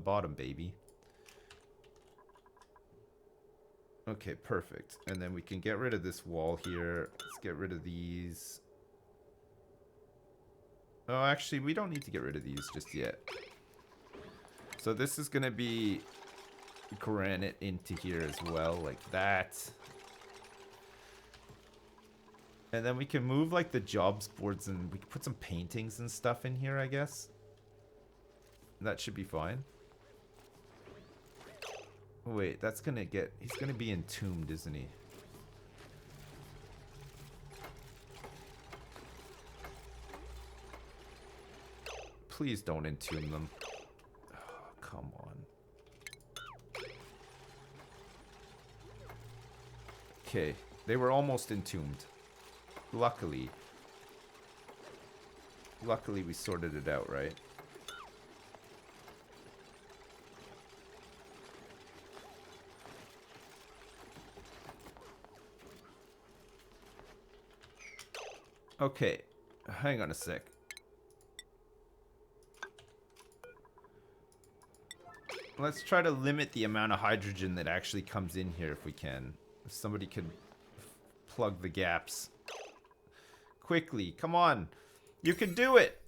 bottom, baby. Okay, perfect. And then we can get rid of this wall here. Let's get rid of these. Oh, actually, we don't need to get rid of these just yet. So this is going to be granite into here as well, like that. And then we can move, like, the jobs boards, and we can put some paintings and stuff in here, I guess. That should be fine. Wait, that's gonna get... He's gonna be entombed, isn't he? Please don't entomb them. Oh, come on. Okay, they were almost entombed. Luckily. Luckily we sorted it out, right? Okay, hang on a sec. Let's try to limit the amount of hydrogen that actually comes in here if we can. If somebody could plug the gaps. Quickly, come on. You can do it.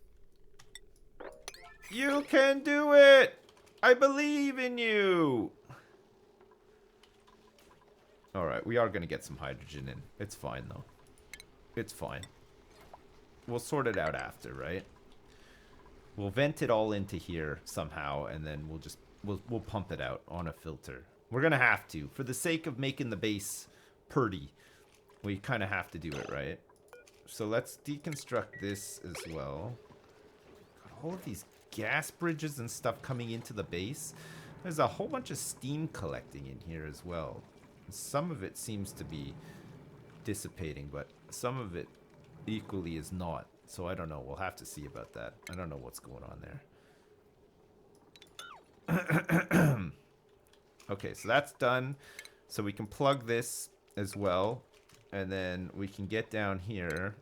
You can do it. I believe in you. Alright, we are going to get some hydrogen in. It's fine, though. It's fine. We'll sort it out after, right? We'll vent it all into here somehow, and then we'll just... We'll pump it out on a filter. We're going to have to. For the sake of making the base purty, we kind of have to do it, right? So let's deconstruct this as well. Got all of these gas bridges and stuff coming into the base. There's a whole bunch of steam collecting in here as well. Some of it seems to be dissipating, but some of it equally is not. So I don't know. We'll have to see about that. I don't know what's going on there. Okay, so that's done. So we can plug this as well. And then we can get down here.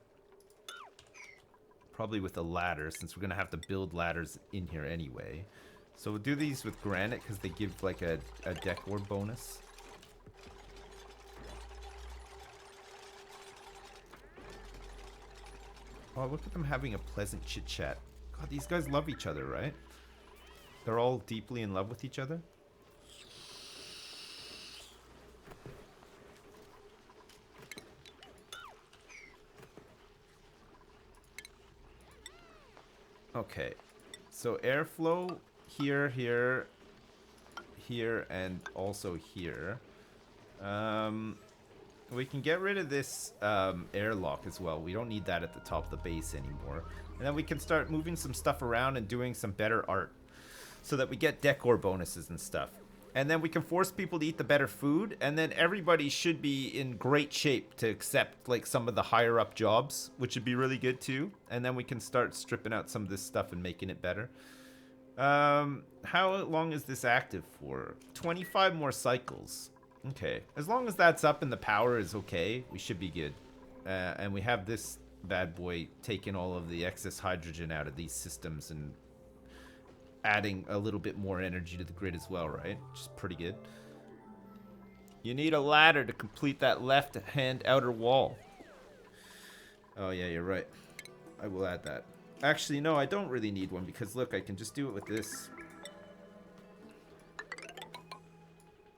Probably with a ladder, since we're going to have to build ladders in here anyway. So we'll do these with granite because they give like a decor bonus. Oh, look at them having a pleasant chit-chat. God, these guys love each other, right? They're all deeply in love with each other. Okay. So airflow here, here, here, and also here. We can get rid of this airlock as well. We don't need that at the top of the base anymore. And then we can start moving some stuff around and doing some better art, so that we get decor bonuses and stuff. And then we can force people to eat the better food, and then everybody should be in great shape to accept like some of the higher up jobs, which would be really good too. And then we can start stripping out some of this stuff and making it better. How long is this active for? 25 more cycles. Okay, as long as that's up and the power is okay, we should be good. And we have this bad boy taking all of the excess hydrogen out of these systems and adding a little bit more energy to the grid as well, right? Which is pretty good. You need a ladder to complete that left-hand outer wall. Oh yeah, you're right. I will add that. Actually, no, I don't really need one because look, I can just do it with this.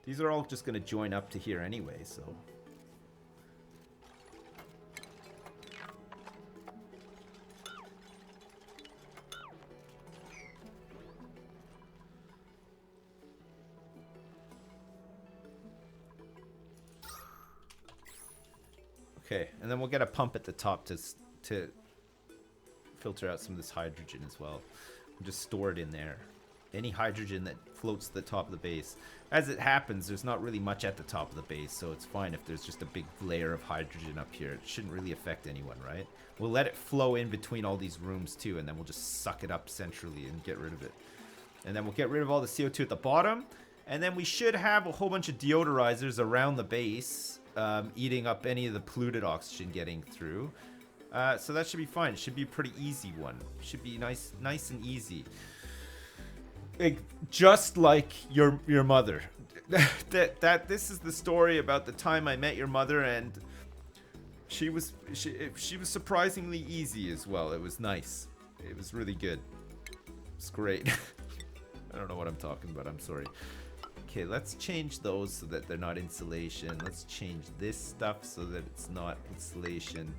These are all just going to join up to here anyway, so... Okay, and then we'll get a pump at the top to filter out some of this hydrogen as well. And just store it in there. Any hydrogen that floats to the top of the base. As it happens, there's not really much at the top of the base, so it's fine if there's just a big layer of hydrogen up here. It shouldn't really affect anyone, right? We'll let it flow in between all these rooms too, and then we'll just suck it up centrally and get rid of it. And then we'll get rid of all the CO2 at the bottom, and then we should have a whole bunch of deodorizers around the base, eating up any of the polluted oxygen getting through. So that should be fine. It should be a pretty easy one. It should be nice and easy. Like, just like your mother. This is the story about the time I met your mother, and she was surprisingly easy as well. It was nice. It was really good. It's great. I don't know what I'm talking about. I'm sorry. Okay, let's change those so that they're not insulation. Let's change this stuff so that it's not insulation.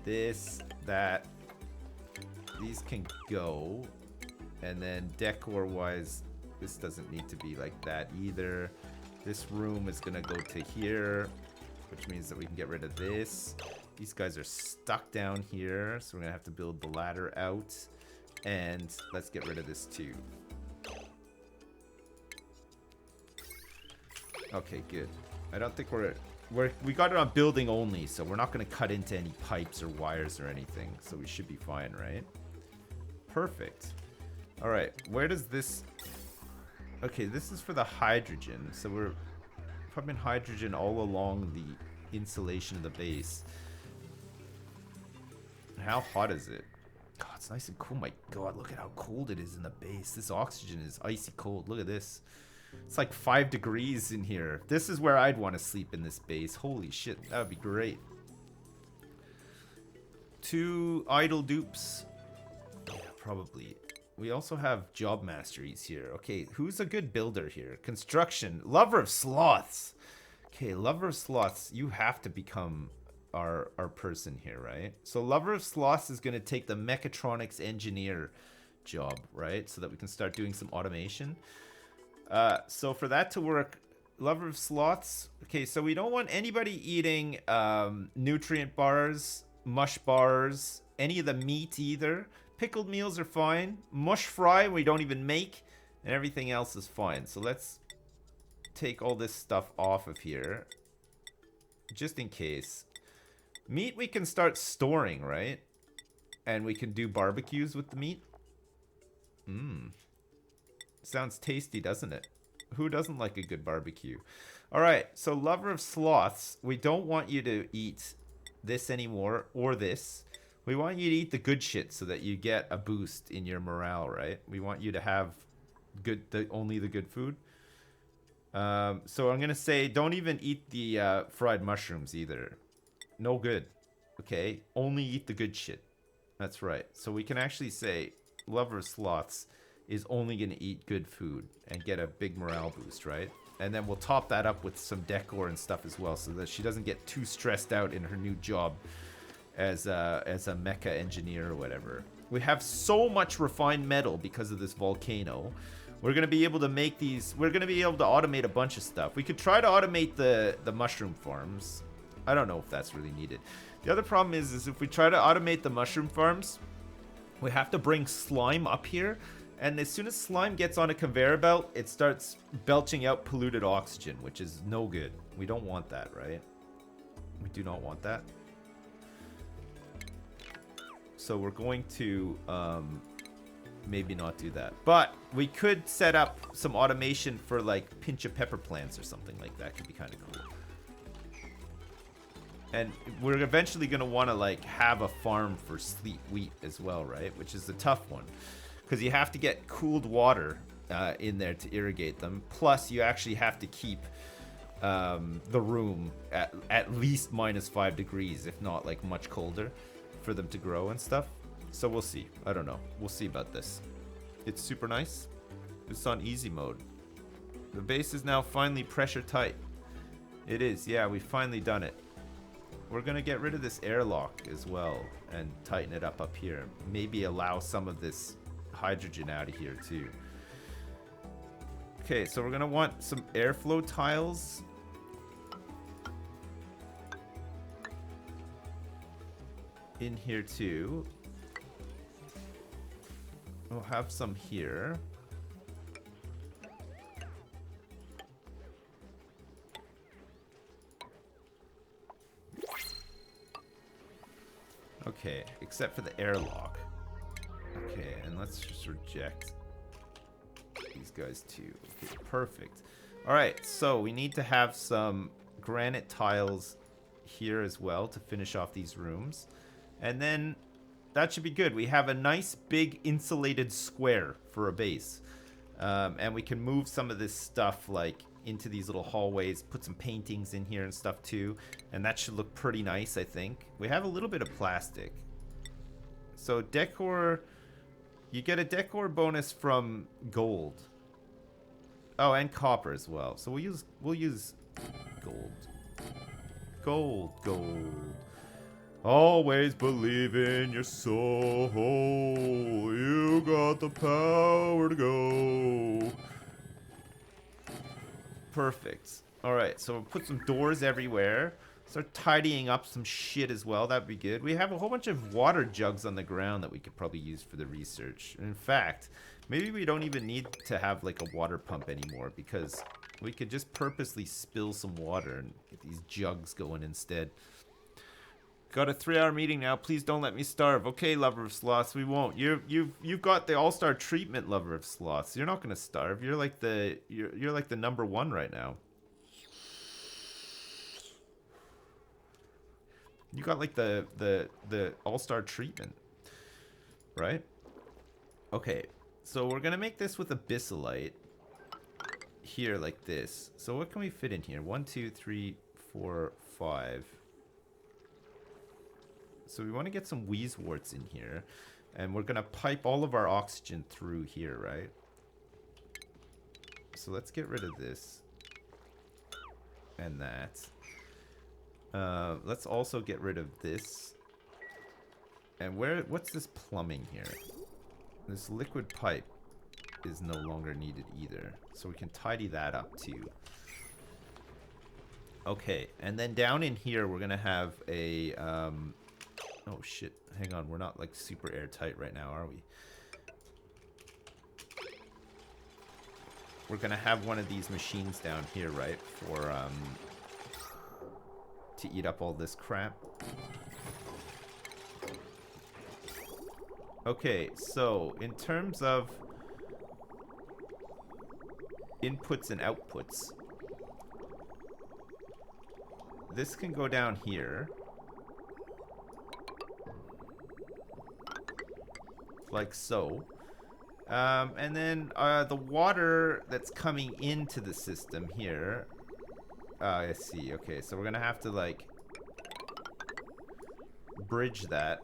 This, that. These can go. And then decor-wise, this doesn't need to be like that either. This room is going to go to here, which means that we can get rid of this. These guys are stuck down here, so we're going to have to build the ladder out. And let's get rid of this too. Okay, good. I don't think we got it on building only, so we're not going to cut into any pipes or wires or anything, so we should be fine, right? Perfect. All right, where does this... Okay, this is for the hydrogen, so we're pumping hydrogen all along the insulation of the base. How hot is it? God, it's nice and cool. My God, look at how cold it is in the base. This oxygen is icy cold. Look at this. It's like 5 degrees in here. This is where I'd want to sleep in this base. Holy shit, that would be great. 2 idle dupes. Yeah, probably. We also have job masteries here. Okay, who's a good builder here? Construction. Lover of sloths. Okay, lover of sloths. You have to become our person here, right? So lover of sloths is going to take the mechatronics engineer job, right? So that we can start doing some automation. So for that to work, lover of sloths. Okay, so we don't want anybody eating nutrient bars, mush bars, any of the meat either. Pickled meals are fine. Mush fry we don't even make, and everything else is fine. So let's take all this stuff off of here, just in case. Meat we can start storing, right? And we can do barbecues with the meat. Sounds tasty, doesn't it? Who doesn't like a good barbecue? All right, so lover of sloths, we don't want you to eat this anymore, or this. We want you to eat the good shit so that you get a boost in your morale, right? We want you to have only the good food. So I'm gonna say don't even eat the fried mushrooms either. No good. Okay, only eat the good shit. That's right. So we can actually say lover of sloths is only gonna eat good food and get a big morale boost, right? And then we'll top that up with some decor and stuff as well, so that she doesn't get too stressed out in her new job as a mecha engineer or whatever. We have so much refined metal because of this volcano. We're gonna be able to make these. We're gonna be able to automate a bunch of stuff. We could try to automate the mushroom farms. I don't know if that's really needed. The other problem is if we try to automate the mushroom farms, we have to bring slime up here. And as soon as slime gets on a conveyor belt, it starts belching out polluted oxygen, which is no good. We don't want that, right? We do not want that. So we're going to maybe not do that. But we could set up some automation for like pinch of pepper plants or something like that. Could be kind of cool. And we're eventually going to want to like have a farm for sleet wheat as well, right? Which is the tough one. Because you have to get cooled water in there to irrigate them. Plus, you actually have to keep the room at least -5 degrees, if not like much colder, for them to grow and stuff. So we'll see. I don't know. We'll see about this. It's super nice. It's on easy mode. The base is now finally pressure tight. It is. Yeah, we've finally done it. We're going to get rid of this airlock as well and tighten it up here. Maybe allow some of this hydrogen out of here too. Okay, so we're going to want some airflow tiles. In here too. We'll have some here. Okay, except for the airlock. Okay, and let's just reject these guys too. Okay, perfect. All right, so we need to have some granite tiles here as well to finish off these rooms. And then that should be good. We have a nice big insulated square for a base. And we can move some of this stuff like into these little hallways, put some paintings in here and stuff too, and that should look pretty nice. I think we have a little bit of plastic, so decor, you get a decor bonus from gold. Oh, and copper as well. So we'll use gold. Always believe in your soul. You got the power to go. Perfect. Alright, so we'll put some doors everywhere. Start tidying up some shit as well. That'd be good. We have a whole bunch of water jugs on the ground that we could probably use for the research. In fact, maybe we don't even need to have like a water pump anymore, because we could just purposely spill some water and get these jugs going instead. Got a 3-hour meeting now. Please don't let me starve. Okay, lover of sloths, we won't. You've got the all-star treatment, lover of sloths. You're not gonna starve. You're like the you're like the #1 right now. You got like the all-star treatment, right? Okay, so we're gonna make this with abyssalite here like this. So what can we fit in here? 1, 2, 3, 4, 5. So we want to get some wheezeworts in here, and we're gonna pipe all of our oxygen through here, right? So let's get rid of this and that. Let's also get rid of this. And what's this plumbing here? This liquid pipe is no longer needed either, so we can tidy that up too. Okay, and then down in here we're gonna have a oh shit, hang on, we're not like super airtight right now, are we? We're gonna have one of these machines down here, right, for to eat up all this crap. Okay, so in terms of inputs and outputs, this can go down here. Like so. And then the water that's coming into the system here. I see. Okay, so we're gonna have to like bridge that.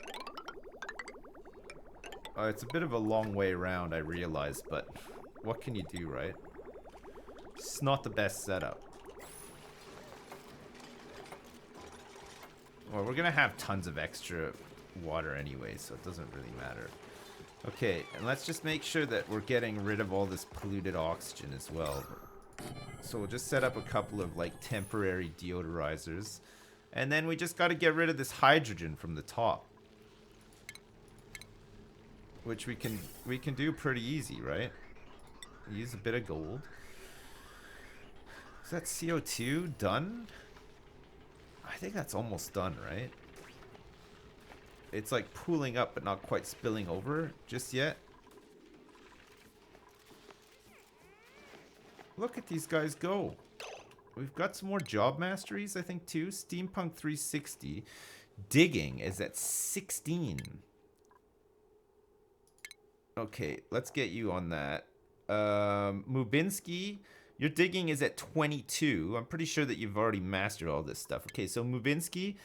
Oh, it's a bit of a long way around, I realize, but what can you do, right? It's not the best setup. Well, we're gonna have tons of extra water anyway, so it doesn't really matter. Okay, and let's just make sure that we're getting rid of all this polluted oxygen as well. So we'll just set up a couple of like temporary deodorizers, and then we just got to get rid of this hydrogen from the top, which we can do pretty easy, right? Use a bit of gold. Is that CO2 done? I think that's almost done, right? It's like pooling up but not quite spilling over just yet. Look at these guys go. We've got some more job masteries, I think, too. Steampunk 360. Digging is at 16. Okay, let's get you on that. Mubinsky, your digging is at 22. I'm pretty sure that you've already mastered all this stuff. Okay, so Mubinsky,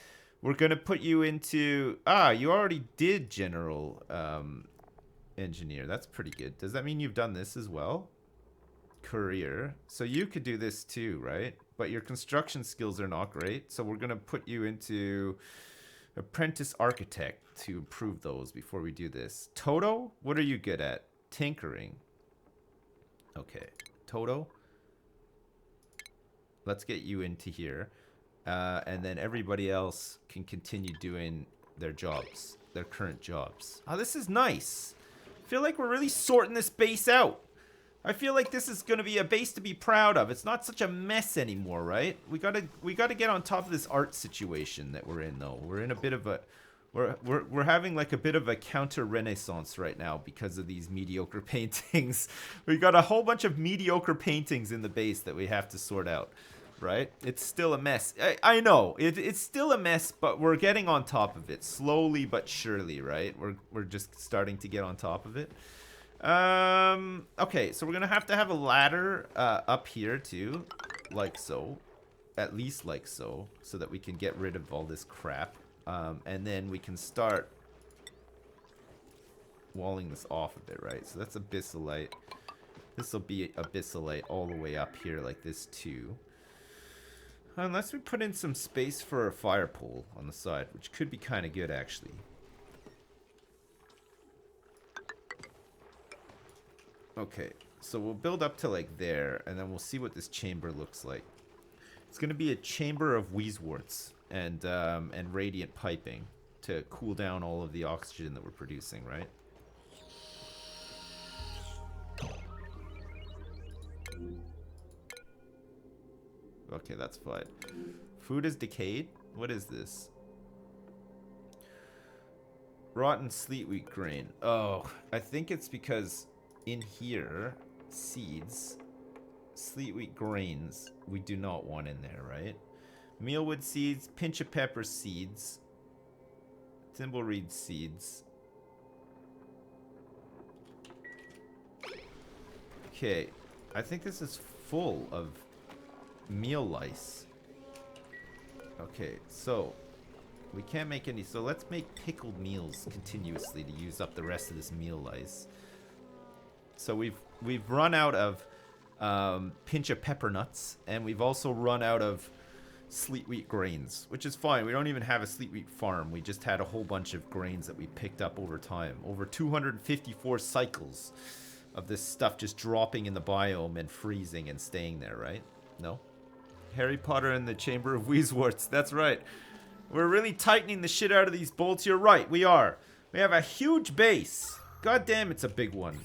we're going to put you into... Ah, you already did general engineer. That's pretty good. Does that mean you've done this as well? Career. So you could do this too, right? But your construction skills are not great. So we're going to put you into apprentice architect to improve those before we do this. Toto, what are you good at? Tinkering. Okay. Toto. Let's get you into here. And then everybody else can continue doing their jobs, their current jobs. Oh, this is nice. I feel like we're really sorting this base out. I feel like this is going to be a base to be proud of. It's not such a mess anymore, right? We gotta get on top of this art situation that we're in, though. We're in a bit of a... We're having like a bit of a counter-renaissance right now because of these mediocre paintings. We got a whole bunch of mediocre paintings in the base that we have to sort out, right? It's still a mess. I know, it's still a mess, but we're getting on top of it slowly but surely, right? We're just starting to get on top of it. Okay, so we're gonna have to have a ladder up here too, like so, at least like so, so that we can get rid of all this crap. And then we can start walling this off a bit, right? So that's abyssalite. This will be abyssalite all the way up here like this too. Unless we put in some space for a fire pole on the side, which could be kind of good actually. Okay, so we'll build up to like there, and then we'll see what this chamber looks like. It's going to be a chamber of wheezeworts and radiant piping to cool down all of the oxygen that we're producing, right? Okay, that's fine. Food is decayed? What is this? Rotten sleet wheat grain. Oh, I think it's because in here, seeds, sleet wheat grains, we do not want in there, right? Mealwood seeds, pinch of pepper seeds, thimbleweed seeds. Okay, I think this is full of meal lice. Okay, so we can't make any, so let's make pickled meals continuously to use up the rest of this meal lice. So we've run out of pinch of pepper nuts, and we've also run out of sleet wheat grains, which is fine. We don't even have a sleet wheat farm. We just had a whole bunch of grains that we picked up over time. Over 254 cycles of this stuff just dropping in the biome and freezing and staying there, right? No? Harry Potter and the Chamber of Wheezeworts. That's right. We're really tightening the shit out of these bolts. You're right, we are. We have a huge base. God damn, it's a big one.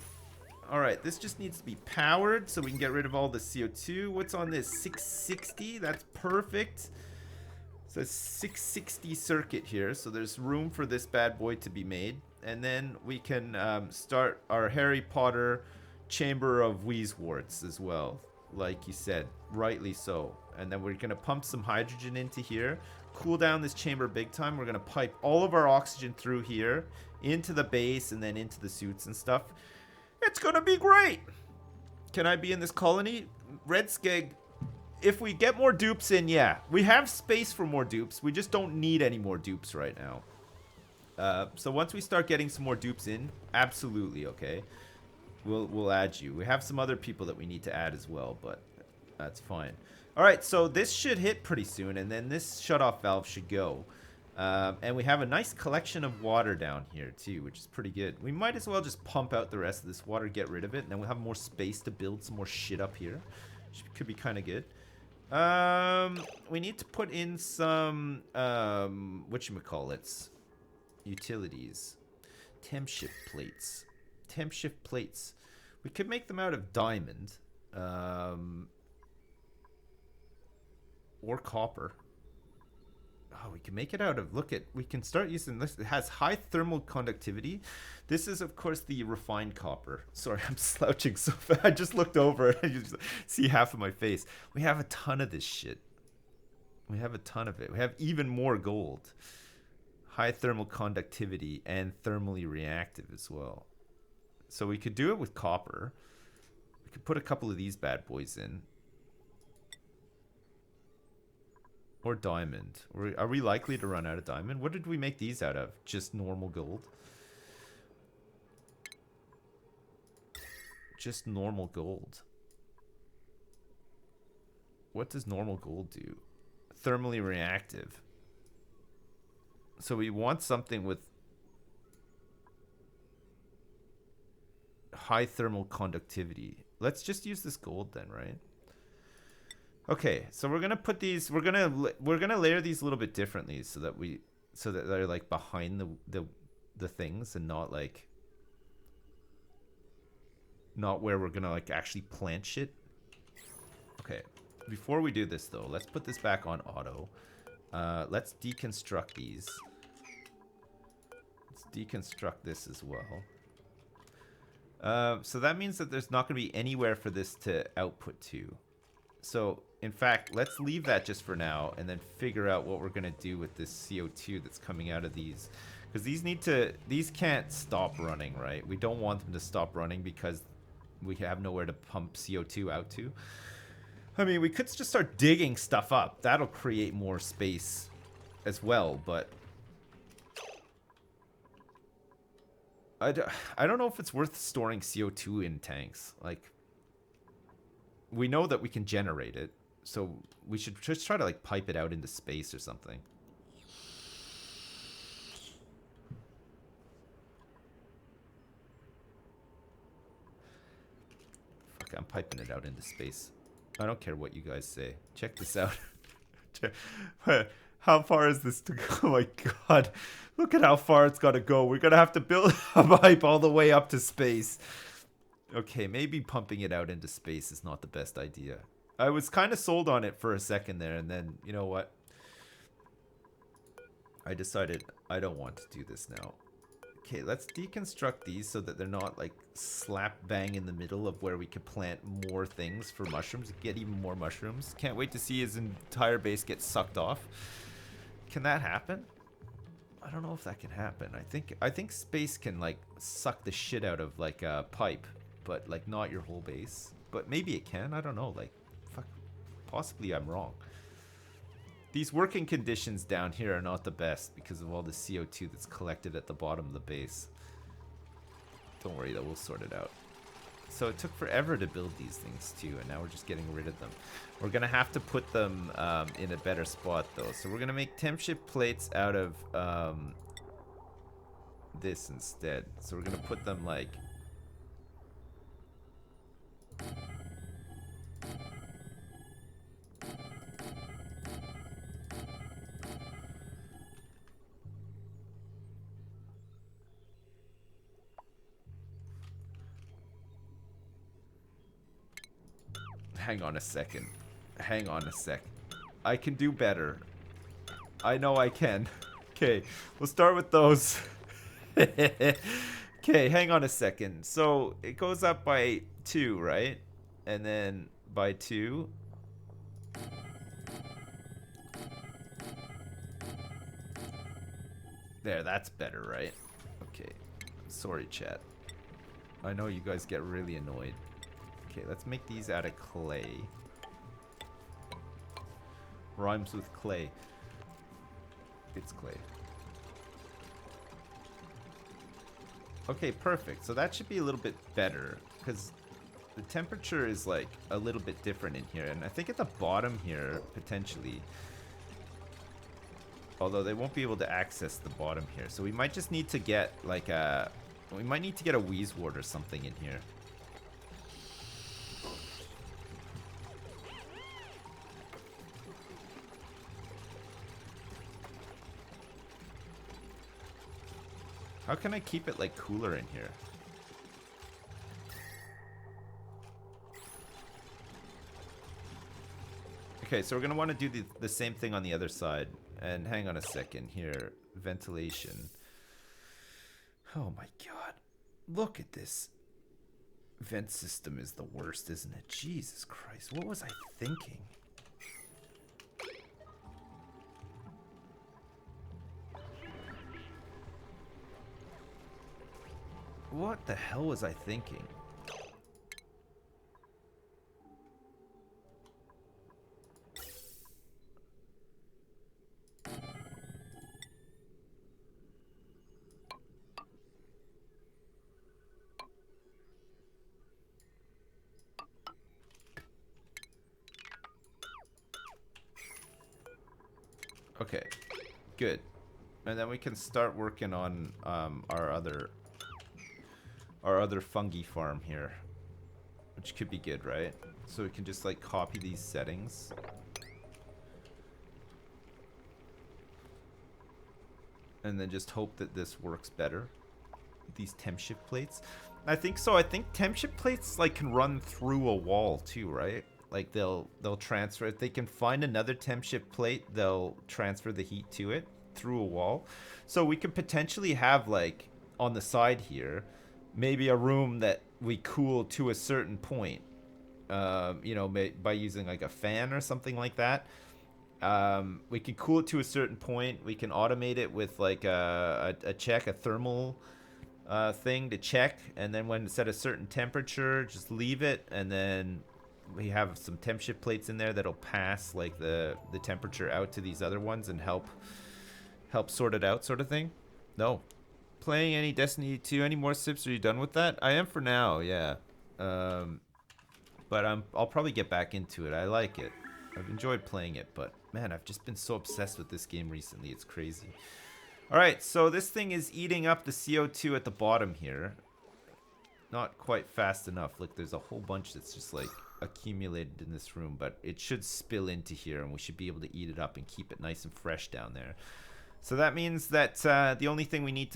Alright, this just needs to be powered so we can get rid of all the CO2. What's on this? 660? That's perfect. So 660 circuit here, so there's room for this bad boy to be made. And then we can start our Harry Potter Chamber of Wheezeworts as well. Like you said, rightly so. And then we're going to pump some hydrogen into here, cool down this chamber big time. We're going to pipe all of our oxygen through here, into the base, and then into the suits and stuff. It's going to be great! Can I be in this colony? Red Skeg, if we get more dupes in, yeah. We have space for more dupes. We just don't need any more dupes right now. So once we start getting some more dupes in, absolutely, okay. We'll add you. We have some other people that we need to add as well, but that's fine. Alright, so this should hit pretty soon, and then this shutoff valve should go. And we have a nice collection of water down here, too, which is pretty good. We might as well just pump out the rest of this water, get rid of it, and then we'll have more space to build some more shit up here. Could be kind of good. We need to put in some, whatchamacallits, utilities. Temp shift plates. Temp shift plates. We could make them out of diamond. Or copper. Oh, we can make it out of, look at, we can start using this. It has high thermal conductivity. This is, of course, the refined copper. Sorry, I'm slouching so fast. I just looked over and you see half of my face. We have a ton of this shit. We have a ton of it. We have even more gold. High thermal conductivity and thermally reactive as well. So we could do it with copper. We could put a couple of these bad boys in. Or diamond. Are we likely to run out of diamond? What did we make these out of? Just normal gold? Just normal gold. What does normal gold do? Thermally reactive. So we want something with high thermal conductivity. Let's just use this gold then, right? Okay, so we're gonna put these. We're gonna layer these a little bit differently so that they're like behind the things and not like not where we're gonna like actually plant shit. Okay, before we do this though, let's put this back on auto. Let's deconstruct these. Let's deconstruct this as well. So that means that there's not gonna be anywhere for this to output to. So, in fact, let's leave that just for now and then figure out what we're going to do with this CO2 that's coming out of these Because these can't stop running, right? We don't want them to stop running because we have nowhere to pump CO2 out to. I mean, we could just start digging stuff up. That'll create more space as well, but I don't know if it's worth storing CO2 in tanks. Like, we know that we can generate it, so we should just try to, like, pipe it out into space or something. Fuck, I'm piping it out into space. I don't care what you guys say. Check this out. How far is this to go? Oh my god. Look at how far it's got to go. We're going to have to build a pipe all the way up to space. Okay, maybe pumping it out into space is not the best idea. I was kind of sold on it for a second there, and then, you know what? I decided I don't want to do this now. Okay, let's deconstruct these so that they're not, like, slap bang in the middle of where we could plant more things for mushrooms. Get even more mushrooms. Can't wait to see his entire base get sucked off. Can that happen? I don't know if that can happen. I think space can, like, suck the shit out of, like, a pipe, but, like, not your whole base. But maybe it can. I don't know. Like, fuck. Possibly I'm wrong. These working conditions down here are not the best because of all the CO2 that's collected at the bottom of the base. Don't worry though, we'll sort it out. So it took forever to build these things too, and now we're just getting rid of them. We're gonna have to put them in a better spot though. So we're gonna make temp shift plates out of this instead. So we're gonna put them like... Hang on a second. Hang on a sec. I can do better. I know I can. Okay, we'll start with those. Okay, hang on a second. So it goes up by 2, right? And then by 2. There, that's better, right? Okay. Sorry, chat. I know you guys get really annoyed. Okay, let's make these out of clay. Rhymes with clay. It's clay. Okay, perfect. So that should be a little bit better because the temperature is like a little bit different in here. And I think at the bottom here, potentially, although they won't be able to access the bottom here. So we might just need to get like a, we might need to get a wheeze wart or something in here. How can I keep it like cooler in here? Okay, so we're gonna want to do the same thing on the other side. And hang on a second here. Ventilation. Oh my god. Look at this. Vent system is the worst, isn't it? Jesus Christ. What was I thinking? What the hell was I thinking? Okay, good. And then we can start working on our other fungi farm here, which could be good, right? So we can just like copy these settings. And then just hope that this works better. These temp shift plates. I think so. I think temp shift plates like can run through a wall too, right? Like they'll transfer, if they can find another temp shift plate, they'll transfer the heat to it through a wall. So we could potentially have like on the side here, maybe a room that we cool to a certain point, you know, by using like a fan or something like that. We can cool it to a certain point. We can automate it with like a check, a thermal thing to check, and then when it's at a certain temperature, just leave it, and then we have some temp shift plates in there that'll pass like the temperature out to these other ones and help sort it out, sort of thing. No. Playing any Destiny 2? Any more sips? Are you done with that? I am for now, yeah. But I'll probably get back into it. I like it. I've enjoyed playing it, but man, I've just been so obsessed with this game recently. It's crazy. Alright, so this thing is eating up the CO2 at the bottom here. Not quite fast enough. Look, there's a whole bunch that's just like accumulated in this room, but it should spill into here and we should be able to eat it up and keep it nice and fresh down there. So that means that the only thing we need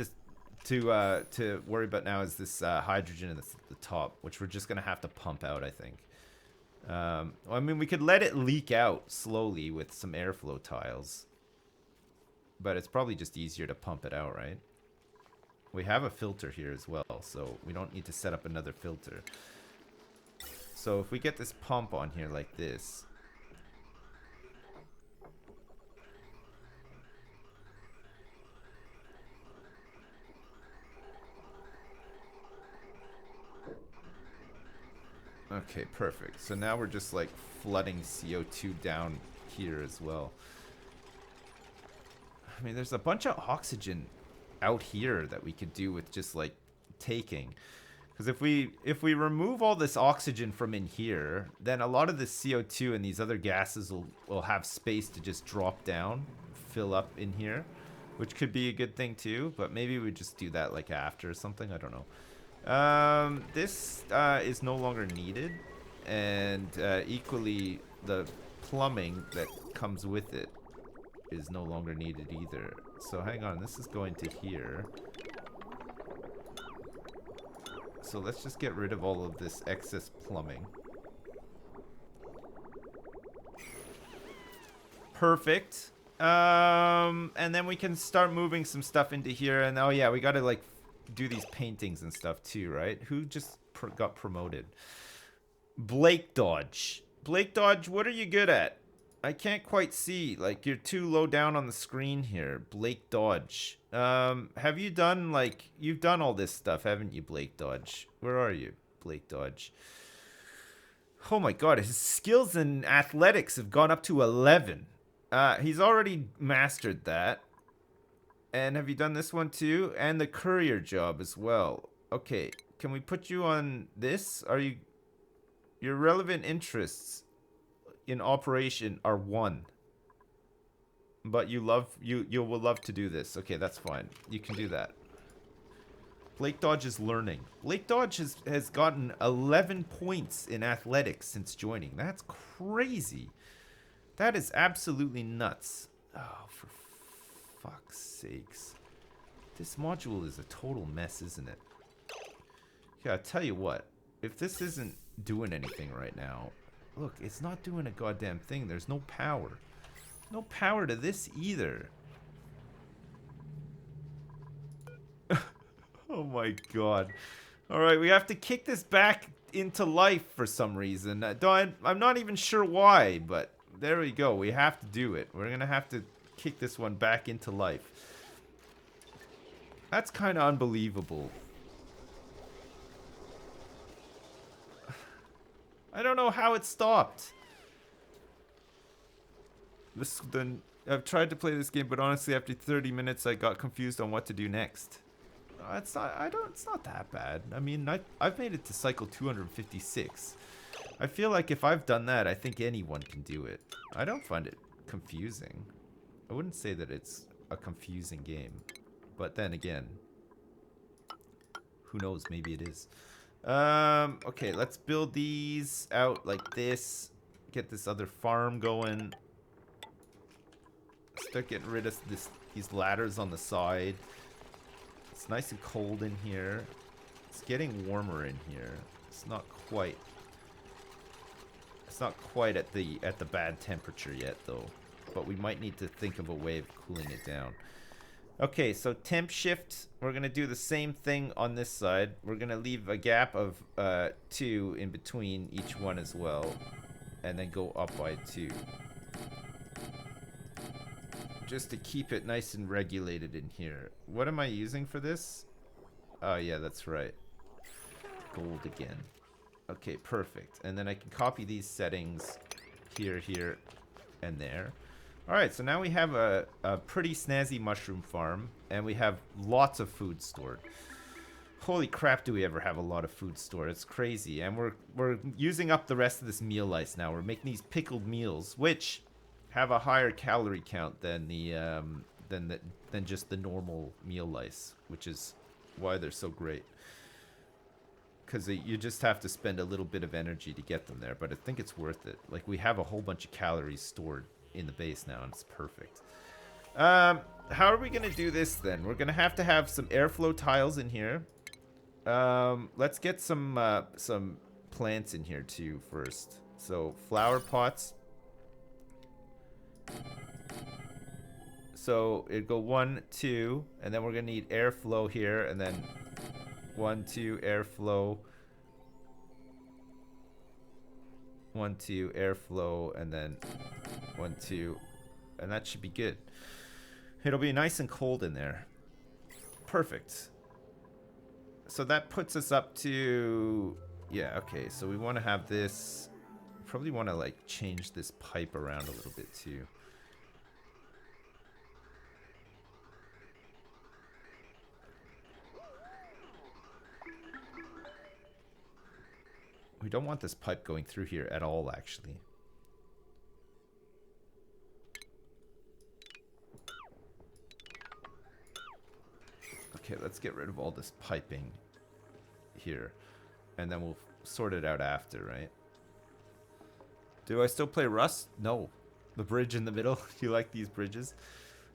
to worry about now is this hydrogen that's at the top, which we're just going to have to pump out, I think. I mean, we could let it leak out slowly with some airflow tiles. But it's probably just easier to pump it out, right? We have a filter here as well, so we don't need to set up another filter. So if we get this pump on here like this. Okay, perfect. So now we're just like flooding CO2 down here as well. I mean, there's a bunch of oxygen out here that we could do with just like taking. Because if we remove all this oxygen from in here, then a lot of the CO2 and these other gases will have space to just drop down, fill up in here, which could be a good thing too. But maybe we just do that like after or something. I don't know. This is no longer needed, and equally the plumbing that comes with it is no longer needed either. So hang on, this is going to here. So let's just get rid of all of this excess plumbing. Perfect. And then we can start moving some stuff into here. And oh yeah, we gotta like do these paintings and stuff too, right? Who just got promoted? Blake Dodge. Blake Dodge, what are you good at? I can't quite see. Like, you're too low down on the screen here. Blake Dodge. Have you done, like... You've done all this stuff, haven't you, Blake Dodge? Where are you, Blake Dodge? Oh my god, his skills in athletics have gone up to 11. He's already mastered that. And have you done this one too? And the courier job as well. Okay, can we put you on this? Are you... Your relevant interests in operation are 1, but you will love to do this. Okay, that's fine. You can do that. Blake Dodge is learning. Blake Dodge has gotten 11 points in athletics since joining. That's crazy. That is absolutely nuts. Oh, for fuck's sakes. This module is a total mess, isn't it? Yeah, I'll tell you what. If this isn't doing anything right now... Look, it's not doing a goddamn thing. There's no power. No power to this either. Oh my god. Alright, we have to kick this back into life for some reason. I'm not even sure why, but there we go. We have to do it. We're gonna have to kick this one back into life. That's kind of unbelievable. I don't know how it stopped. I've tried to play this game, but honestly, after 30 minutes, I got confused on what to do next. It's not that bad. I mean, I've made it to cycle 256. I feel like if I've done that, I think anyone can do it. I don't find it confusing. I wouldn't say that it's a confusing game, but then again, who knows? Maybe it is. Okay, let's build these out like this. Get this other farm going. Start getting rid of these ladders on the side. It's nice and cold in here. It's getting warmer in here. It's not quite at the bad temperature yet though. But we might need to think of a way of cooling it down. Okay, so temp shift, we're going to do the same thing on this side. We're going to leave a gap of 2 in between each one as well. And then go up by 2. just to keep it nice and regulated in here. What am I using for this? Oh yeah, that's right. Gold again. Okay, perfect. And then I can copy these settings here, here, and there. Alright, so now we have a pretty snazzy mushroom farm, and we have lots of food stored. Holy crap, do we ever have a lot of food stored. It's crazy. And we're using up the rest of this meal ice now. We're making these pickled meals, which have a higher calorie count than than just the normal meal ice, which is why they're so great. Because you just have to spend a little bit of energy to get them there, but I think it's worth it. Like, we have a whole bunch of calories stored in the base now, and it's perfect. How are we going to do this, then? We're going to have some airflow tiles in here. Let's get some plants in here, too, first. So, flower pots. So, it'd go 1, 2, and then we're going to need airflow here, and then 1, 2, airflow. 1, 2, airflow, and then 1, 2, and that should be good. It'll be nice and cold in there. Perfect. So that puts us up to, yeah, okay, so we want to have this, probably want to like change this pipe around a little bit too. We don't want this pipe going through here at all, actually. Okay, let's get rid of all this piping here. And then we'll sort it out after, right? Do I still play Rust? No. The bridge in the middle. You like these bridges?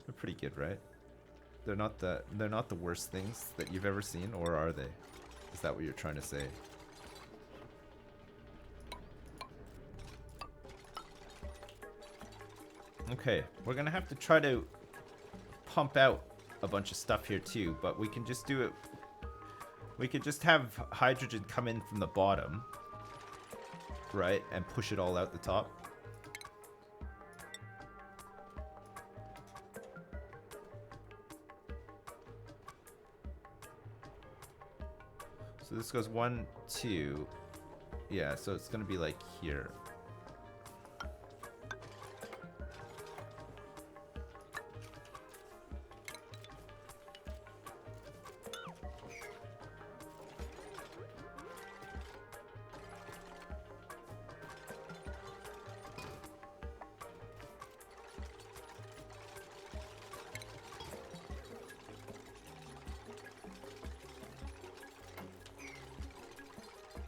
They're pretty good, right? They're not the worst things that you've ever seen, or are they? Is that what you're trying to say? Okay, we're gonna have to try to pump out a bunch of stuff here too, but we can just do it. We could just have hydrogen come in from the bottom, right, and push it all out the top. So this goes 1, 2. Yeah, so it's gonna be like here.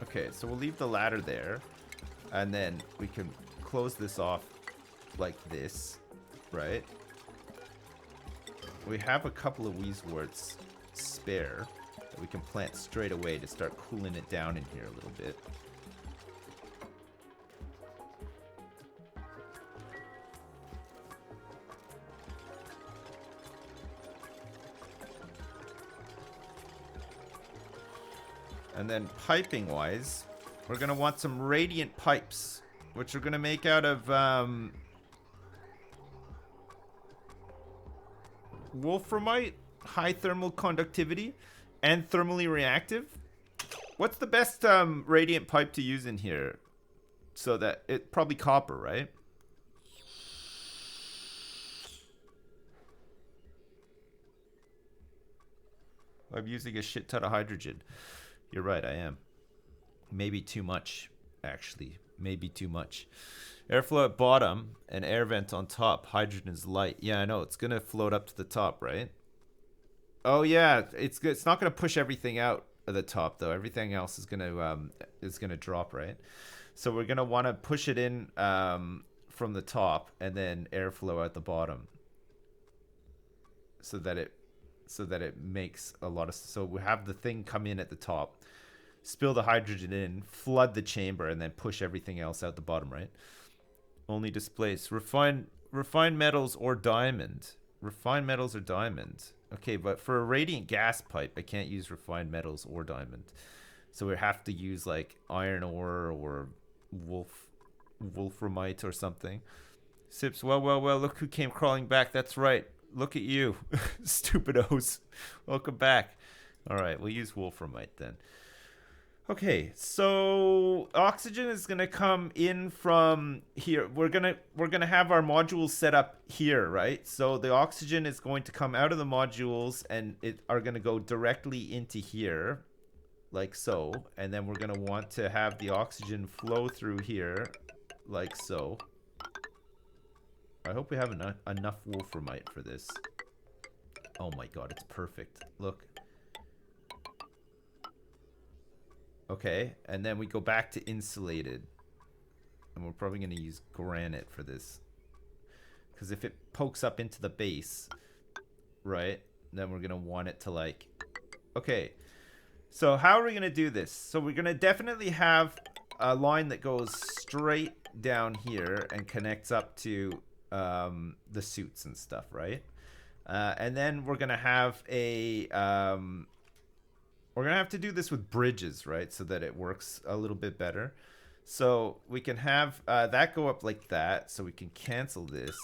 Okay, so we'll leave the ladder there, and then we can close this off like this, right? We have a couple of Weezeworts spare that we can plant straight away to start cooling it down in here a little bit. And then piping wise, we're going to want some radiant pipes, which we're going to make out of wolframite, high thermal conductivity, and thermally reactive. What's the best radiant pipe to use in here? So that it probably copper, right? I'm using a shit ton of hydrogen. You're right, I am. Maybe too much, actually. Maybe too much. Airflow at bottom and air vent on top. Hydrogen is light. Yeah, I know. It's going to float up to the top, right? Oh, yeah. It's good. It's not going to push everything out at the top, though. Everything else is going to drop, right? So we're going to want to push it in from the top and then airflow at the bottom. So that it makes a lot of... So we have the thing come in at the top, spill the hydrogen in, flood the chamber, and then push everything else out the bottom, right? Only displace. Refined metals or diamond. Refined metals or diamond. Okay, but for a radiant gas pipe, I can't use refined metals or diamond. So we have to use like iron ore or wolframite or something. Sips, well, look who came crawling back. That's right. Look at you. Stupidos. Welcome back. All right, we'll use wolframite then. Okay, so oxygen is gonna come in from here. We're gonna have our modules set up here, right? So the oxygen is going to come out of the modules and it are gonna go directly into here, like so. And then we're gonna want to have the oxygen flow through here, like so. I hope we have enough wolframite for this. Oh my god, it's perfect. Look. Okay, and then we go back to insulated. And we're probably going to use granite for this. Because if it pokes up into the base, right, then we're going to want it to like... Okay, so how are we going to do this? So we're going to definitely have a line that goes straight down here and connects up to the suits and stuff, right? And then we're going to have a... we're going to have to do this with bridges, right? So that it works a little bit better. So we can have that go up like that. So we can cancel this.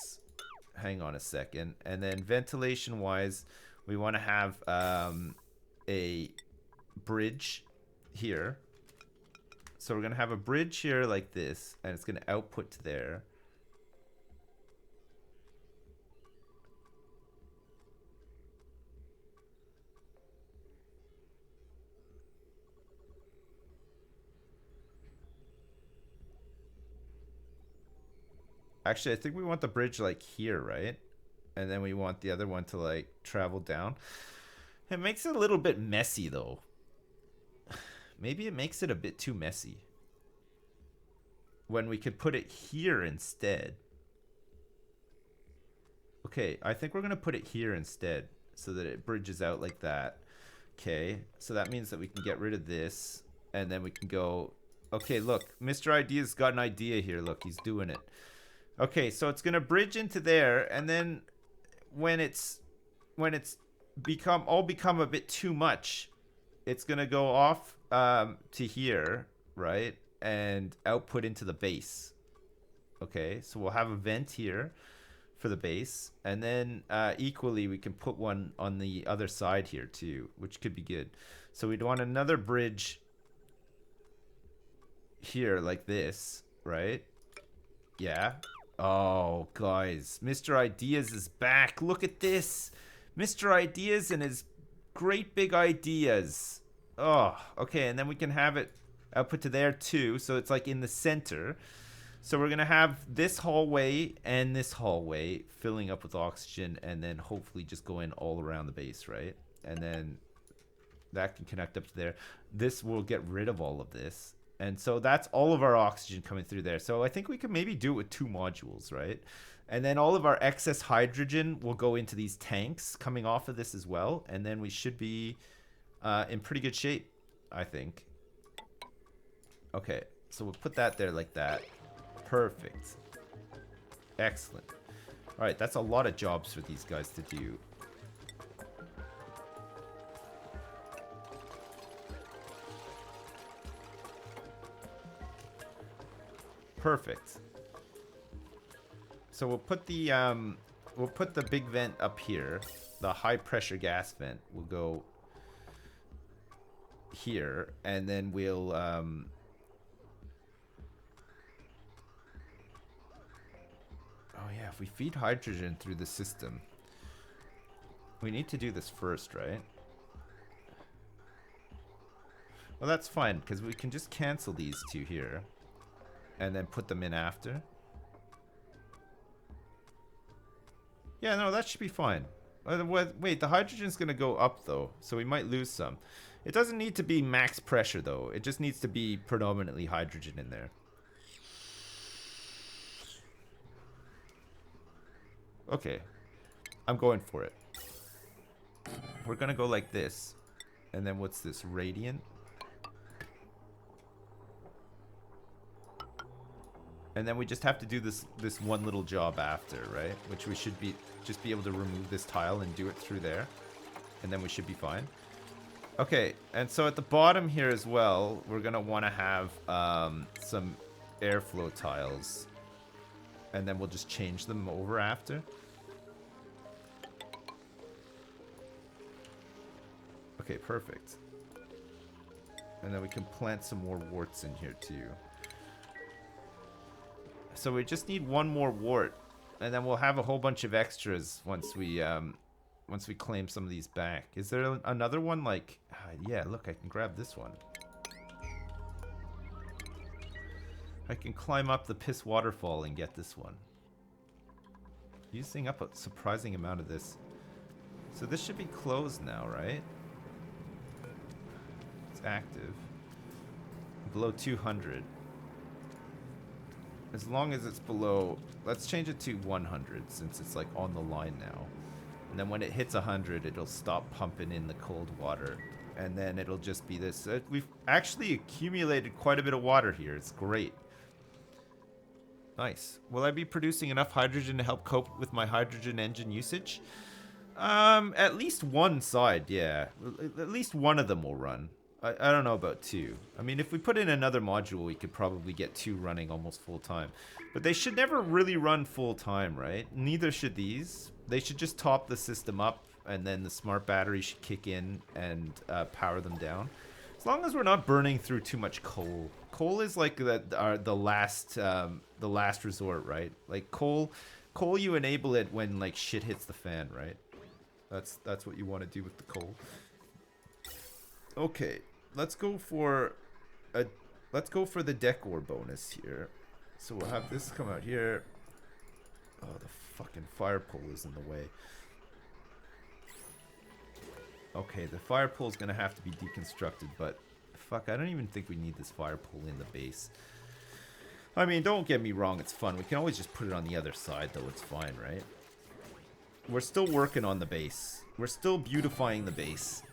Hang on a second. And then ventilation-wise, we want to have a bridge here. So we're going to have a bridge here like this. And it's going to output to there. Actually, I think we want the bridge like here, right? And then we want the other one to like travel down. It makes it a little bit messy though. Maybe it makes it a bit too messy. When we could put it here instead. Okay, I think we're going to put it here instead. So that it bridges out like that. Okay, so that means that we can get rid of this. And then we can go... Okay, look, Mr. Idea's got an idea here. Look, he's doing it. Okay, so it's gonna bridge into there, and then when it's become a bit too much, it's gonna go off to here, right, and output into the base. Okay, so we'll have a vent here for the base, and then equally we can put one on the other side here too, which could be good. So we'd want another bridge here like this, right? Yeah. Oh, guys, Mr. Ideas is back. Look at this. Mr. Ideas and his great big ideas. Oh, okay, and then we can have it output to there too, so it's like in the center. So we're going to have this hallway and this hallway filling up with oxygen, and then hopefully just go in all around the base, right? And then that can connect up to there. This will get rid of all of this. And so that's all of our oxygen coming through there. So I think we could maybe do it with 2 modules, right? And then all of our excess hydrogen will go into these tanks coming off of this as well. And then we should be in pretty good shape, I think. Okay, so we'll put that there like that. Perfect. Excellent. All right, that's a lot of jobs for these guys to do. Perfect. So we'll put the big vent up here. The high pressure gas vent will go here, and then we'll oh yeah, if we feed hydrogen through the system, we need to do this first, right? Well, that's fine, because we can just cancel these two here and then put them in after. Yeah, no, that should be fine. Wait, the hydrogen's gonna go up though, so we might lose some. It doesn't need to be max pressure though. It just needs to be predominantly hydrogen in there. Okay, I'm going for it. We're gonna go like this. And then what's this, radiant? And then we just have to do this one little job after, right? Which we should just be able to remove this tile and do it through there. And then we should be fine. Okay, and so at the bottom here as well, we're gonna want to have some airflow tiles. and then we'll just change them over after. Okay, perfect. And then we can plant some more warts in here too. So we just need one more wart, and then we'll have a whole bunch of extras once we claim some of these back. Is there another one? Like, yeah, look, I can grab this one. I can climb up the piss waterfall and get this one. Using up a surprising amount of this. So this should be closed now, right? It's active. Below 200. As long as it's below... Let's change it to 100 since it's like on the line now. And then when it hits 100, it'll stop pumping in the cold water. And then it'll just be this. We've actually accumulated quite a bit of water here. It's great. Nice. Will I be producing enough hydrogen to help cope with my hydrogen engine usage? At least one side, yeah. At least one of them will run. I don't know about two. I mean, if we put in another module, we could probably get two running almost full time. But they should never really run full time, right? Neither should these. They should just top the system up, and then the smart battery should kick in and power them down. As long as we're not burning through too much coal. Coal is like the last resort, right? Like coal you enable it when like shit hits the fan, right? That's what you want to do with the coal. Okay, let's go for the decor bonus here. So we'll have this come out here. Oh, the fucking fire pole is in the way. Okay, the fire pole is gonna have to be deconstructed, but fuck, I don't even think we need this fire pole in the base. I mean, don't get me wrong, it's fun. We can always just put it on the other side, though. It's fine, right? We're still working on the base. We're still beautifying the base.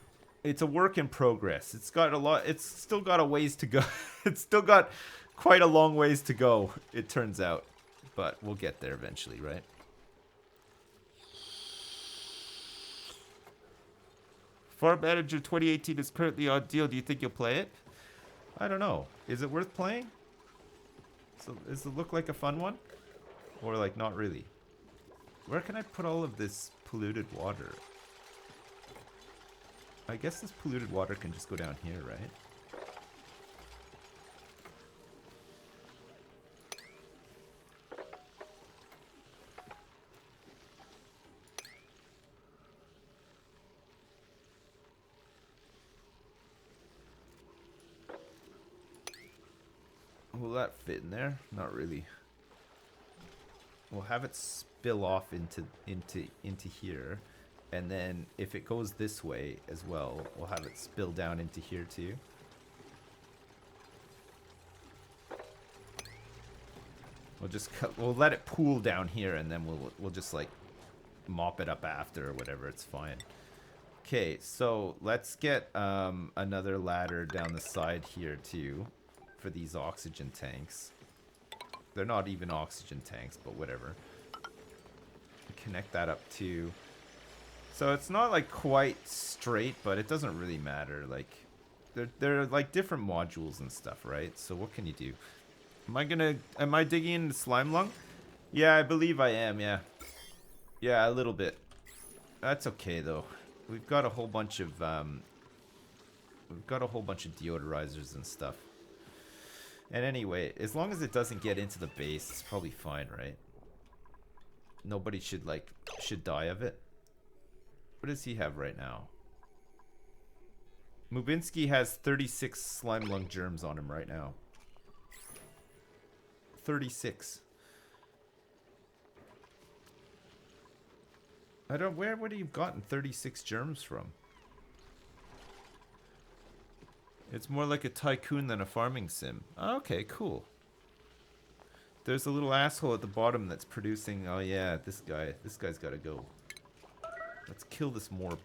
It's a work in progress. It's got a lot. It's still got a ways to go. It's still got quite a long ways to go, it turns out. But we'll get there eventually, right? Farm Manager 2018 is currently on deal. Do you think you'll play it? I don't know. Is it worth playing? So, does it look like a fun one? Or like not really? Where can I put all of this polluted water? I guess this polluted water can just go down here, right? Will that fit in there? Not really. We'll have it spill off into here. And then if it goes this way as well, we'll have it spill down into here too. We'll let it pool down here, and then we'll just like mop it up after or whatever. It's fine. Okay, so let's get another ladder down the side here too for these oxygen tanks. They're not even oxygen tanks, but whatever. Connect that up too. So it's not like quite straight, but it doesn't really matter. Like they're like different modules and stuff, right? So what can you do? Am I digging into slime lung? Yeah, I believe I am, yeah. Yeah, a little bit. That's okay though. We've got a whole bunch of deodorizers and stuff. And anyway, as long as it doesn't get into the base, it's probably fine, right? Nobody should die of it. What does he have right now? Mubinsky has 36 slime lung germs on him right now. 36. Where would he have gotten 36 germs from? It's more like a tycoon than a farming sim. Okay, cool. There's a little asshole at the bottom that's producing... Oh yeah, this guy's gotta go. Let's kill this morb.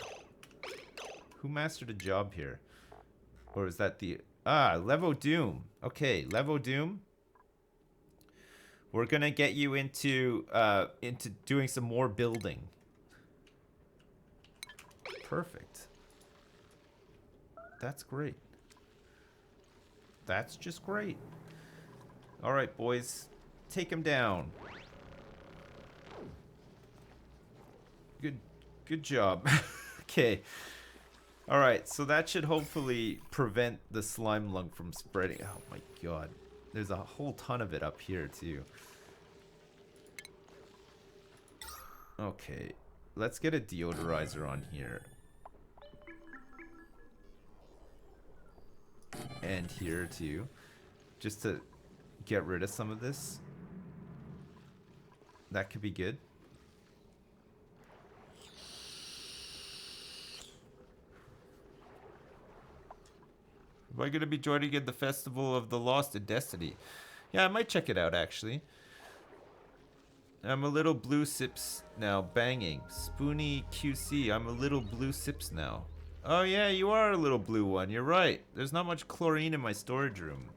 Who mastered a job here? Or is that the... Ah, Levo Doom. Okay, Levo Doom. We're gonna get you into doing some more building. Perfect. That's great. That's just great. Alright, boys. Take him down. Good job. Okay. Alright, so that should hopefully prevent the slime lung from spreading. Oh my god. There's a whole ton of it up here, too. Okay. Let's get a deodorizer on here. And here, too. Just to get rid of some of this. That could be good. Am I going to be joining in the Festival of the Lost in Destiny? Yeah, I might check it out, actually. I'm a little blue sips now. Banging. Spoony QC. I'm a little blue sips now. Oh, yeah, you are a little blue one. You're right. There's not much chlorine in my storage room.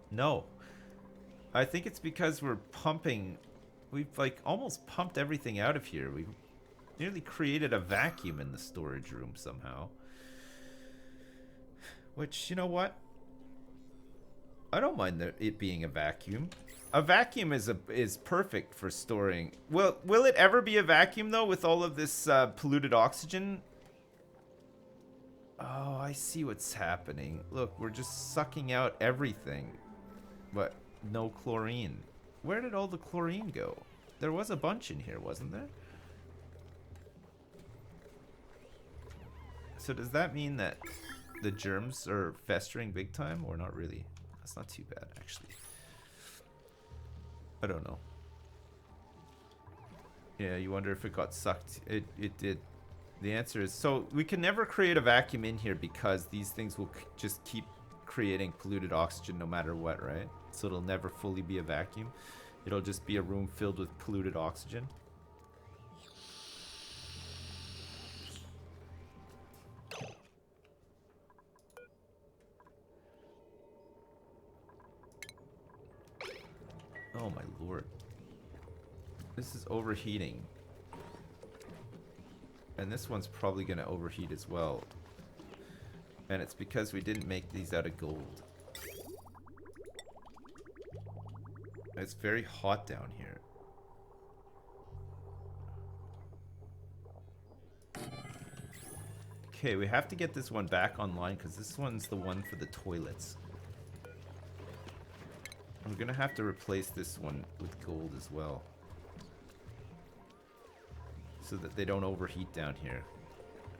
No. I think it's because we're pumping... We've, like, almost pumped everything out of here. We've nearly created a vacuum in the storage room somehow. Which, you know what? I don't mind it being a vacuum. A vacuum is perfect for storing... Will it ever be a vacuum, though, with all of this polluted oxygen? Oh, I see what's happening. Look, we're just sucking out everything. But no chlorine. Where did all the chlorine go? There was a bunch in here, wasn't there? So does that mean that the germs are festering big time, or not really? That's not too bad, actually. I don't know. Yeah, you wonder if it got sucked. It did. The answer is, so we can never create a vacuum in here because these things will just keep creating polluted oxygen no matter what, right? So it'll never fully be a vacuum. It'll just be a room filled with polluted oxygen. Oh my lord. This is overheating. And this one's probably going to overheat as well. And it's because we didn't make these out of gold. It's very hot down here. Okay, we have to get this one back online because this one's the one for the toilets. We're gonna have to replace this one with gold as well, so that they don't overheat down here.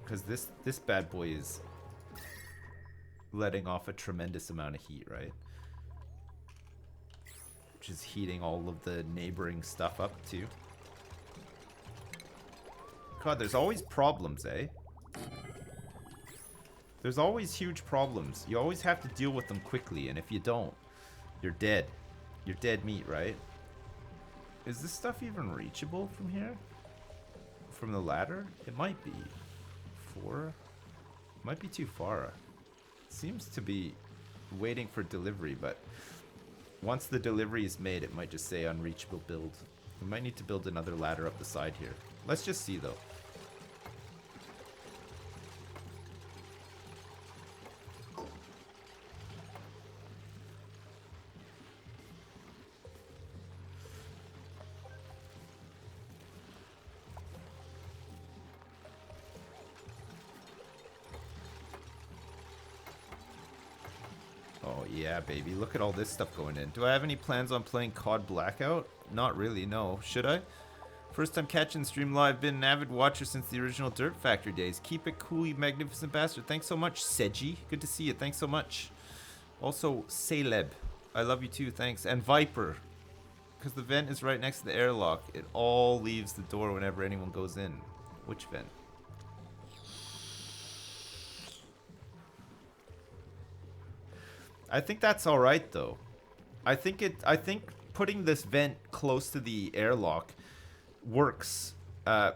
Because this bad boy is letting off a tremendous amount of heat, right? Which is heating all of the neighboring stuff up too. God, there's always problems, eh? There's always huge problems. You always have to deal with them quickly, and if you don't, you're dead. You're dead meat, right? Is this stuff even reachable from here? From the ladder? It might be. 4? Might be too far. It seems to be waiting for delivery, but once the delivery is made, it might just say unreachable build. We might need to build another ladder up the side here. Let's just see, though. Yeah, baby. Look at all this stuff going in. Do I have any plans on playing COD Blackout? Not really, no. Should I? First time catching stream live. Been an avid watcher since the original Dirt Factory days. Keep it cool, you magnificent bastard. Thanks so much, Seji. Good to see you. Thanks so much. Also, Celeb. I love you too. Thanks. And Viper. Because the vent is right next to the airlock. It all leaves the door whenever anyone goes in. Which vent? I think that's all right, though. I think putting this vent close to the airlock works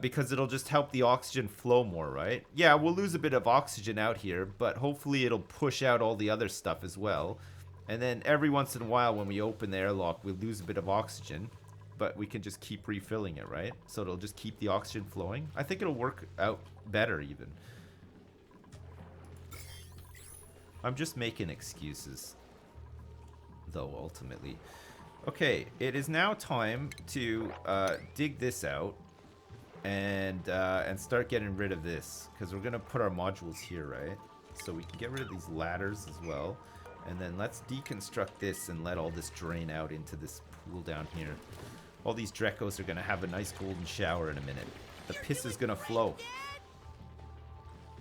because it'll just help the oxygen flow more, right? Yeah, we'll lose a bit of oxygen out here, but hopefully it'll push out all the other stuff as well. And then every once in a while when we open the airlock, we lose a bit of oxygen, but we can just keep refilling it, right? So it'll just keep the oxygen flowing. I think it'll work out better even. I'm just making excuses, though, ultimately. Okay, it is now time to dig this out and start getting rid of this, because we're gonna put our modules here, right? So we can get rid of these ladders as well, and then let's deconstruct this and let all this drain out into this pool down here. All these Drekos are gonna have a nice golden shower in a minute. The piss is gonna flow.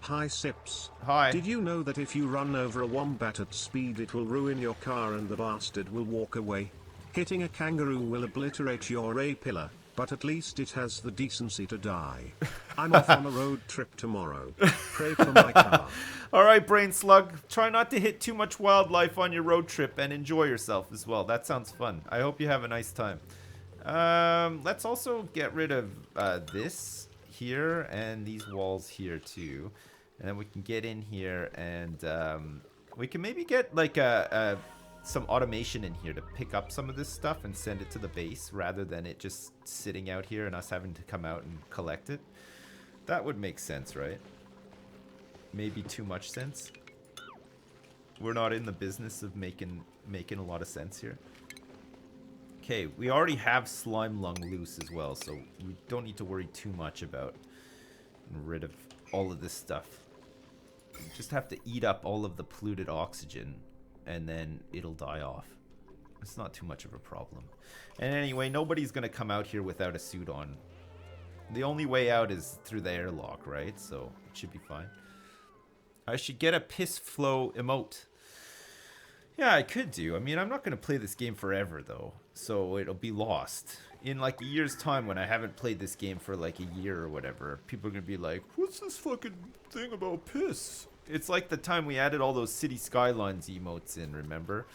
Hi Sips. Hi. Did you know that if you run over a wombat at speed it will ruin your car and the bastard will walk away? Hitting a kangaroo will obliterate your A-pillar, but at least it has the decency to die. I'm off on a road trip tomorrow. Pray for my car. Alright, Brain Slug. Try not to hit too much wildlife on your road trip and enjoy yourself as well. That sounds fun. I hope you have a nice time. Let's also get rid of this here and these walls here too. And then we can get in here and we can maybe get like some automation in here to pick up some of this stuff and send it to the base rather than it just sitting out here and us having to come out and collect it. That would make sense, right? Maybe too much sense. We're not in the business of making a lot of sense here. Okay, we already have Slime Lung loose as well, so we don't need to worry too much about getting rid of all of this stuff. We just have to eat up all of the polluted oxygen and then it'll die off. It's not too much of a problem. And anyway, nobody's gonna come out here without a suit on. The only way out is through the airlock, right? So it should be fine. I should get a piss flow emote. Yeah, I could do. I mean, I'm not gonna play this game forever though, so it'll be lost. In like a year's time when I haven't played this game for like a year or whatever, people are gonna be like, what's this fucking thing about piss? It's like the time we added all those City Skylines emotes in, remember?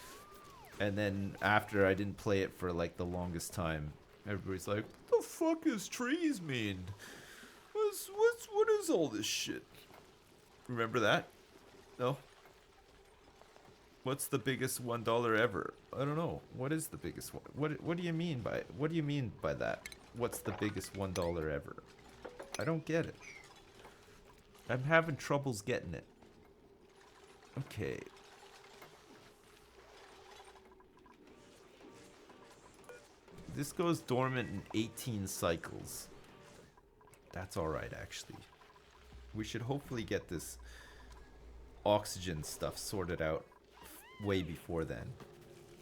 And then after I didn't play it for like the longest time, everybody's like, what the fuck does trees mean? What is all this shit? Remember that? No? What's the biggest $1 ever? I don't know. What is the biggest one? What do you mean by that? What's the biggest $1 ever? I don't get it. I'm having troubles getting it. Okay. This goes dormant in 18 cycles. That's alright, actually. We should hopefully get this oxygen stuff sorted out way before then,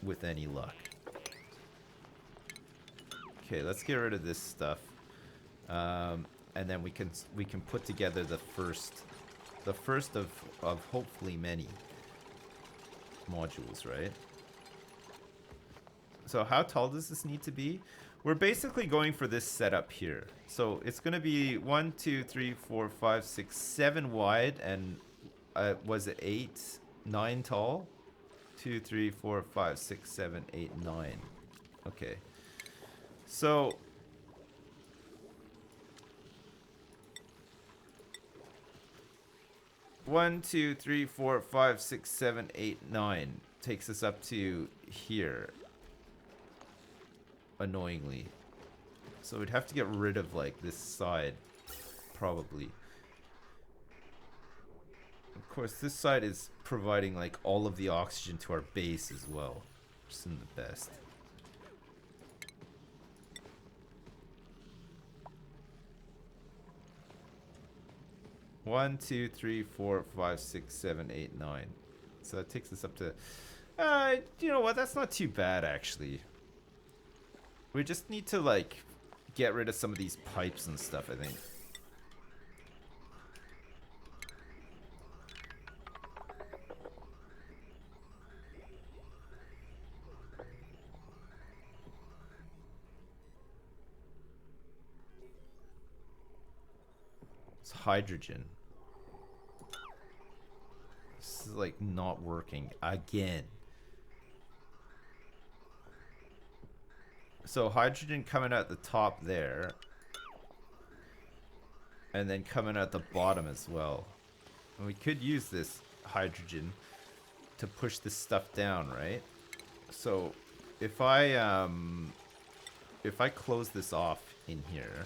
with any luck. Okay, let's get rid of this stuff, and then we can put together the first of hopefully many modules, right? So how tall does this need to be? We're basically going for this setup here. So it's going to be 1, 2, 3, 4, 5, 6, 7 wide, and was it 8, 9 tall? 2, 3, 4, 5, 6, 7, 8, 9. Okay. So one, 2, 3, 4, 5, 6, 7, 8, 9 takes us up to here. Annoyingly. So we'd have to get rid of like this side, probably. Of course, this side is providing like all of the oxygen to our base as well, which isn't the best. One, 2, 3, 4, 5, 6, 7, 8, 9. So that takes us up to. You know what? That's not too bad actually. We just need to like get rid of some of these pipes and stuff, I think. It's hydrogen. This is like not working again. So hydrogen coming out the top there. And then coming out the bottom as well. And we could use this hydrogen to push this stuff down, right? So if I close this off in here,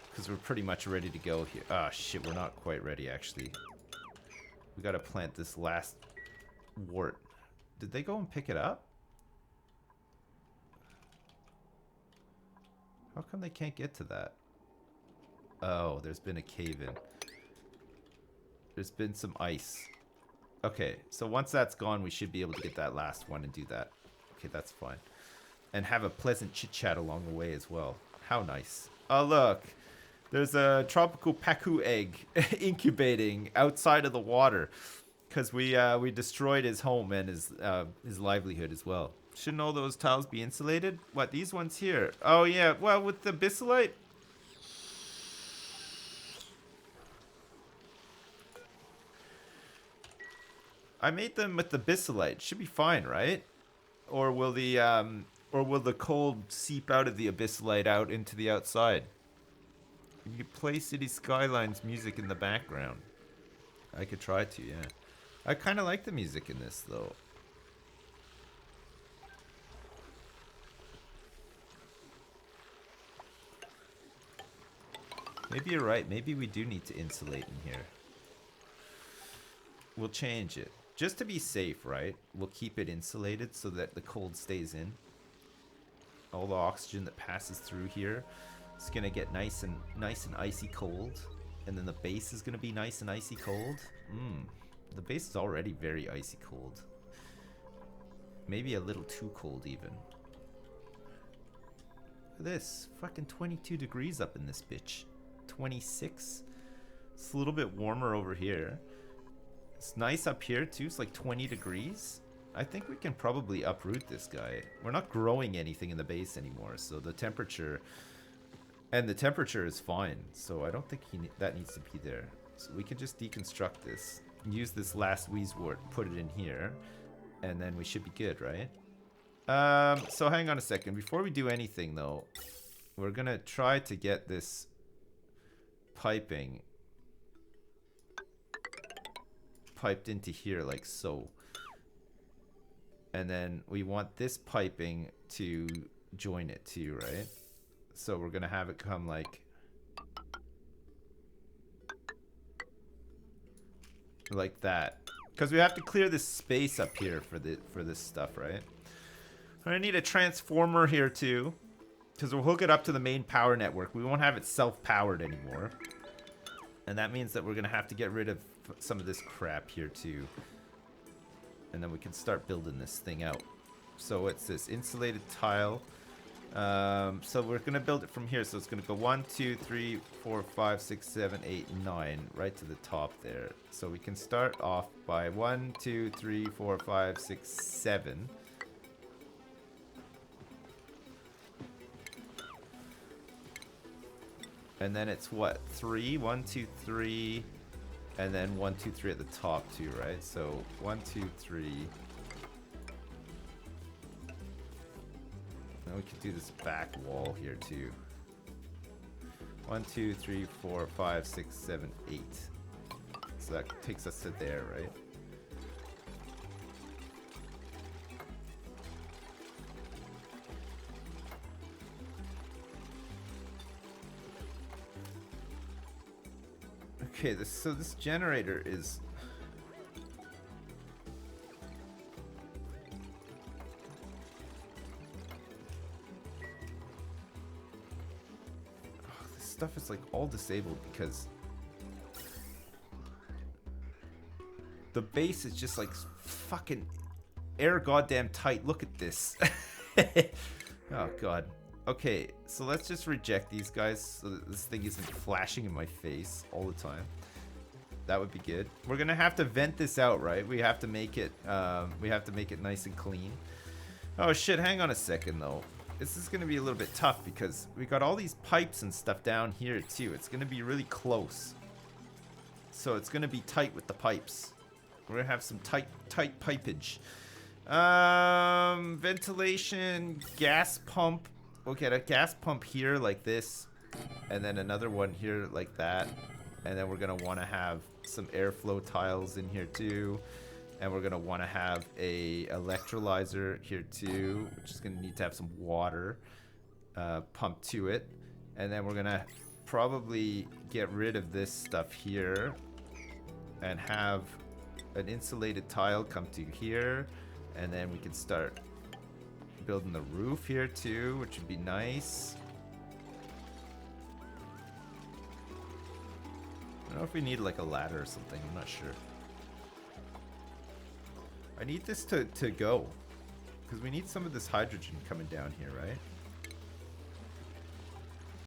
because we're pretty much ready to go here. Ah, shit, we're not quite ready actually. We gotta plant this last wart. Did they go and pick it up? How come they can't get to that? Oh, there's been a cave-in. There's been some ice. Okay, so once that's gone, we should be able to get that last one and do that. Okay, that's fine. And have a pleasant chit-chat along the way as well. How nice. Oh, look. There's a tropical pacu egg incubating outside of the water. Because we destroyed his home and his livelihood as well. Shouldn't all those tiles be insulated? What, these ones here? Oh, yeah. Well, with the bacillite... I made them with the bacillite. Should be fine, right? Or will the cold seep out of the abyssallite out into the outside? You could play City Skylines music in the background. I could try to, yeah. I kind of like the music in this, though. Maybe you're right. Maybe we do need to insulate in here. We'll change it. Just to be safe, right? We'll keep it insulated so that the cold stays in. All the oxygen that passes through here is gonna get nice and icy cold, and then the base is gonna be nice and icy cold. The base is already very icy cold. Maybe a little too cold even. Look at this, fucking 22 degrees up in this bitch. 26. It's a little bit warmer over here. It's nice up here too. It's like 20 degrees. I think we can probably uproot this guy. We're not growing anything in the base anymore, so the temperature is fine. So I don't think that needs to be there. So we can just deconstruct this, use this last Wheezewort, put it in here, and then we should be good, right? So hang on a second. Before we do anything though, we're gonna try to get this piping piped into here like so, and then we want this piping to join it too, right? So we're gonna have it come like that, because we have to clear this space up here for this stuff, right? I need a transformer here too, because we'll hook it up to the main power network. We won't have it self-powered anymore, and that means that we're gonna have to get rid of some of this crap here too, and then we can start building this thing out. So it's this insulated tile. So we're gonna build it from here. So it's gonna go 1, 2, 3, 4, 5, 6, 7, 8, 9 right to the top there. So we can start off by 1, 2, 3, 4, 5, 6, 7. And then it's what? 3, 1, 2, 3. And then 1, 2, 3 at the top too, right? So 1, 2, 3. Now we can do this back wall here too. 1, 2, 3, 4, 5, 6, 7, 8. So that takes us to there, right? Okay, so this generator is... Oh, this stuff is like all disabled because the base is just like fucking air goddamn tight. Look at this. Oh god. Okay, so let's just reject these guys so that this thing isn't flashing in my face all the time. That would be good. We're gonna have to vent this out, right? We have to make it nice and clean. Oh shit, hang on a second though. This is gonna be a little bit tough because we got all these pipes and stuff down here too. It's gonna be really close. So it's gonna be tight with the pipes. We're gonna have some tight pipage. Ventilation, gas pump. We'll get a gas pump here like this, and then another one here like that, and then we're gonna want to have some airflow tiles in here too, and we're gonna want to have a electrolyzer here too, which is gonna need to have some water pumped to it, and then we're gonna probably get rid of this stuff here and have an insulated tile come to here, and then we can start building the roof here too, which would be nice. don't know if we need like a ladder or something. I'm not sure. I need this to go. Because we need some of this hydrogen coming down here, right?